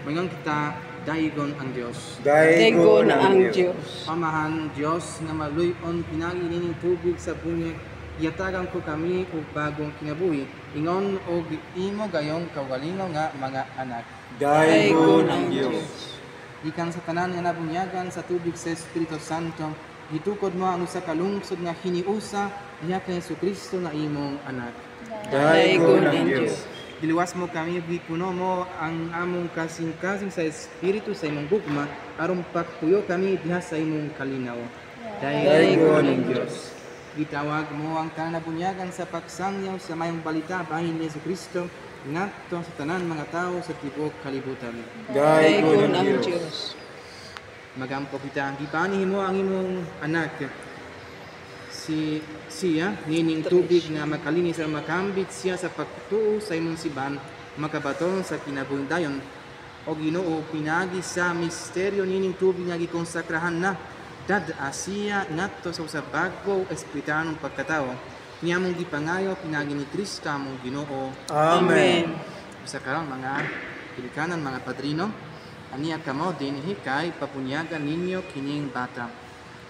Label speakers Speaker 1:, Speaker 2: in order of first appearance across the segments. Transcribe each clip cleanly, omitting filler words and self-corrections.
Speaker 1: Mangang kita daigon ang Dios.
Speaker 2: Daigon ang Diyos.
Speaker 1: Amahan Dios nga maluyon pinagi nining tubig sa bunyag, yatagan ko kami og bagong kinabuhi. Ingon og imo gayong kaugalingon nga mga anak.
Speaker 2: Daigon ang Diyos.
Speaker 1: Ikan sa tanan nga nabunyagan sa tubig sa Espiritu Santo, gitukod mo ang usa ka lungsod nga hiniusa niya kay Jesucristo na imong anak.
Speaker 2: Daigon ang Diyos.
Speaker 1: Diluwas mo kami, gipuno mo ang among kasing-kasing sa Espiritu sa imong gugma, aron pagpuyo kami diha sa imong kalinaw.
Speaker 2: Daigon ang Diyos.
Speaker 1: Gitawag mo ang kanabunyagan sa pagsangyaw sa mayong balita bahin ni Jesucristo ngadto sa tanan mga tao sa tibuok kalibutan.
Speaker 2: Daigon ang Diyos.
Speaker 1: Magampo kita, gipanihin mo ang imong anak siya nining tubig nga makalinis ang makambit siya sa pagtuo sa imong siban makabaton sa kinabuhing dayon o Ginoo pinagi sa misteryo nining tubig nga gikonsakrahan na dad-a siya ngadto sa usa bago espiritanong pagkatao niya mong gipangayo pinagi ni Kristo among Ginoo.
Speaker 2: Amen.
Speaker 1: Sa karon mga pilikanan mga padrino, aniya kamo dinhi kay papunyagan ninyo kining bata.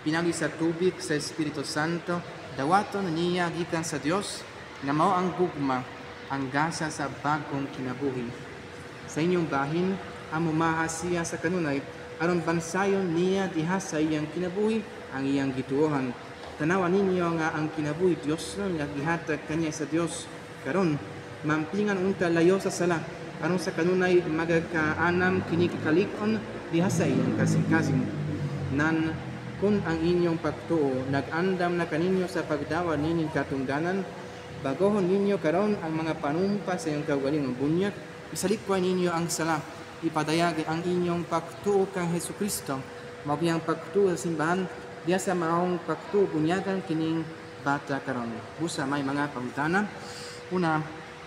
Speaker 1: Pinagi sa tubig sa Espiritu Santo, dawaton niya gikan sa Dios nga mao ang gugma, ang gasa sa bagong kinabuhi. Sa inyong bahin, amumaha siya sa kanunay, aron bansayon niya diha sa iyang kinabuhi ang iyang gituohan. Tanawan ninyo nga ang kinabuhi Dios nga gihatag kanya sa Dios. Karon, mampingan unta layo sa sala, aron sa kanunay magakaanam kini kikalig-on diha sa iyang kasing-kasing. Nan kung ang inyong pagtuo nag-andam na kaninyo sa pagdawa nining katungdanan, bagohon ninyo karon ang mga panumpa sa iyong kaugalingong bunyag, isalikway ninyo ang sala, ipadayag ang inyong pagtuo kang Jesucristo, mabiyang pagtuo sa simbahan, diya sa maong pagtuo bunyagan kining bata karon. Busa may mga pangutana. Una,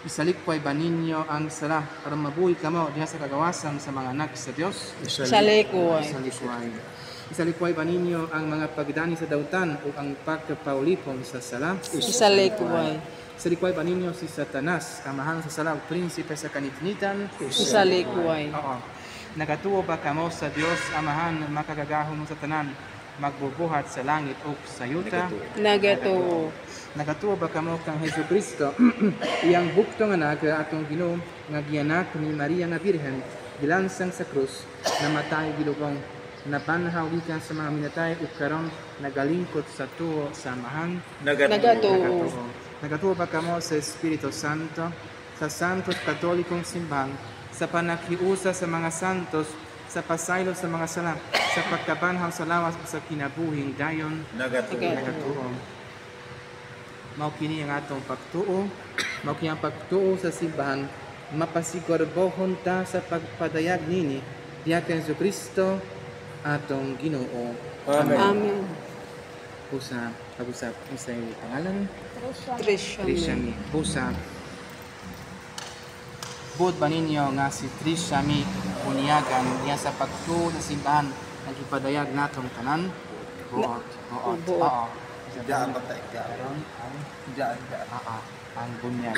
Speaker 1: isalikway ba ninyo ang sala para mabuhi kamo diha sa kagawasan sa mga anak sa Dios?
Speaker 2: Salikuay.
Speaker 1: Isalikway ba ninyo ang mga pagdani sa dautan o ang pagkapaulipon sa sala?
Speaker 2: Salikuay.
Speaker 1: Isalikway ba ninyo si Satanas, amahan sa sala o prinsipe sa kanitnitan?
Speaker 2: Salikuay.
Speaker 1: Oo. Nagatuo ba kamo sa Dios amahan makagagahom mo sa tanan, magbubuhat sa langit o sa yuta?
Speaker 2: Nagatuo.
Speaker 1: Nagatuo ba kamo kang Jesucristo, iyang buktong anak atong Ginoo nga gianak ni Maria nga Birhen, gilansang sa krus, namatay gilubong, nabanhaw gikan sa mga minatay ug karon nagalingkod sa tuo sa amahan?
Speaker 2: Nagatuo.
Speaker 1: Nagatuo ba kamo sa Espiritu Santo, sa Santos Katolikong Simbahan, sa panakiusa sa mga santos, sa pasaylo sa mga sala, sa pagkabanhaw sa lawas sa kinabuhing dayon? Nagatuo. Mao kini ang atong pagtuo, mao kini ang pagtuo sa simbahan, mapasigurbohon ta sa pagpadayag nini diha kay Jesucristo atong Ginoo.
Speaker 2: Amen.
Speaker 1: Pusa, pag-usap sa iyong pangalan?
Speaker 2: Trisha.
Speaker 1: Trishami. Pusa. Buot ba ninyo nga si Trishami bunyagan niya sa pagtuo sa simbahan nagipadayag natong tanan? Buot.
Speaker 2: Buot.
Speaker 1: Oo.
Speaker 3: Diyan ba tayo? Diyan.
Speaker 1: Ang bunyag.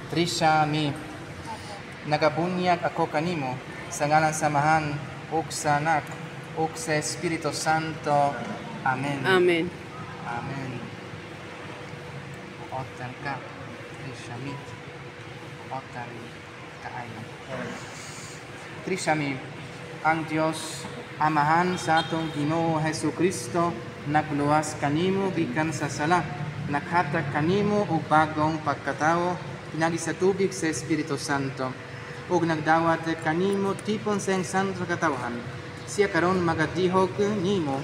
Speaker 1: Trishami. Nagabunyag ako kanimo sa ngalan samahan ug sa anak ug sa Espiritu Santo. Amen.
Speaker 2: Amen.
Speaker 1: Amen. Otan ka, Trishami. Otan kaayo. Trishami, ang Dios amahan sa atong Ginoo Jesucristo nagluwas kanimo gikan sa sala, naghatag kanimo og bagong pagkatao pinagi sa tubig sa Espiritu Santo ug nagdawat kanimo tipon sa iyang santo katawhan. Siya karon magadihog nimo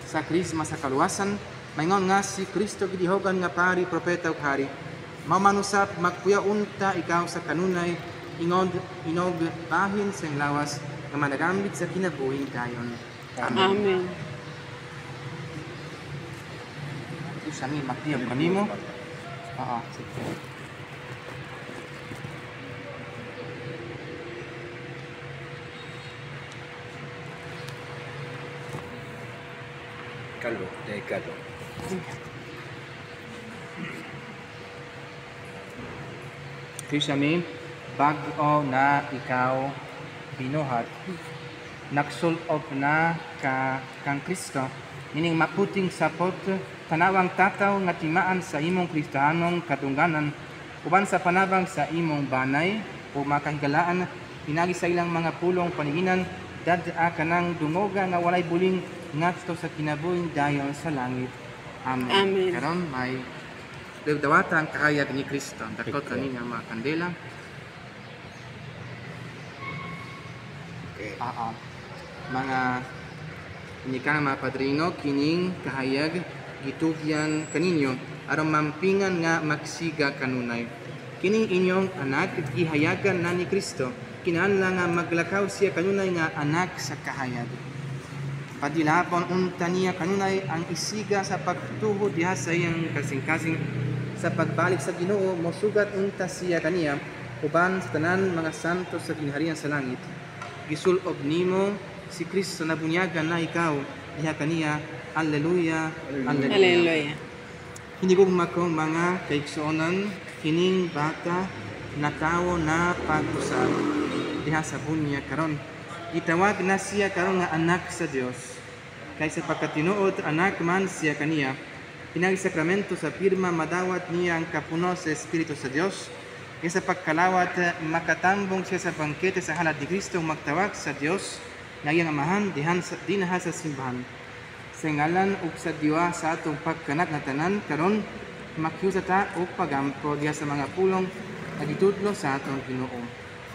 Speaker 1: sa krisma sa kaluwasan, maingon nga si Kristo gidihogan nga pari, propeta ug hari. Mamanusap magpuya unta ikaw sa kanunay inog bahin sa iyang lawas nga managambit sa kinabuhing dayon.
Speaker 2: Amen.
Speaker 1: Sa amin magtiyog kanimo. Oo.
Speaker 3: Kalo, dahil kalo.
Speaker 1: Trishami, bag-o na ikaw binuhat. Nagsulop na kang Kristo, ining maputing sapot, tanawang tataw nga timaan sa imong Kristiyanong kadungganan, uban sa panabang sa imong banay, o makahigalaan, pinagi sa ilang mga pulong paninginan, dadaa ka ng dungoga nga walay buling ngadto sa kinabuhing dayon sa langit. Amen.
Speaker 2: Amen.
Speaker 1: Karon may dawata ang kahayag ni Kristo. Dakot kani nga mga kandela. Mga inikang mga padrino, kining kahayag gitugyan kaninyo aron mampingan nga magsiga kanunay. Kining inyong anak gihayagan na ni Kristo. Kinahanglan nga maglakaw siya kanunay nga anak sa kahayag. Padilapon unta niya kanunay ang isiga sa pagtuho diha sa iyang kasing-kasing sa pagbalik sa Ginoo, mosugat unta siya kaniya uban sa tanan mga santos sa ginharian sa langit. Gisulob nimo si Kristo na bunyagan na ikaw diha kaniya. Alleluia, alleluia.
Speaker 2: Hallelujah.
Speaker 1: Hindi ko mako mga kaigsuonan, kining bata natawo na pag-usab diha sa bunya karon. Gitawag na siya karon nga anak sa Dios. Kay sa pagkatinuod anak man siya kaniya, pinag-sakramento sa pirma madawat niya ang kapuno sa Espiritu sa Dios. Kay sa pagkalawat makatambong siya sa bangkete sa halad ni Kristo magtawag sa Dios nga iyang amahan dinaha sa simbahan. Sa ngalan ug sa diwa sa atong pagkanat na tanan karon makiusa ta og pagampo diha sa mga pulong nga gitudlo sa atong Ginoo.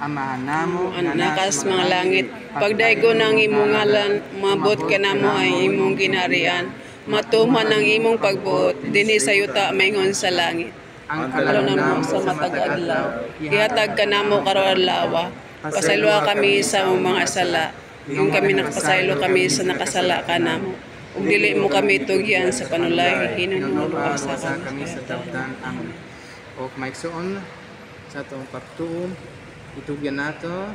Speaker 1: Amahan namo
Speaker 2: Nakas mga langit, pagdaygo ng imong ngalan, mabot ka namo ang imong ginarian, matuman ang imong pagbuot, dinhi sa yuta maingon sa langit.
Speaker 1: ang
Speaker 2: Karon namo sa matag adlaw, ihatag ka namo karon adlaw, pasalwa kami sa among mga sala, yung kami nakapasaylo kami sa nakasala ka namo. Ug dili mo kami tugyan sa panulay, hinunuluwa sa
Speaker 1: kami sa tawdan. Amen. O maigsoon sa atong pagtuo, itugyan nato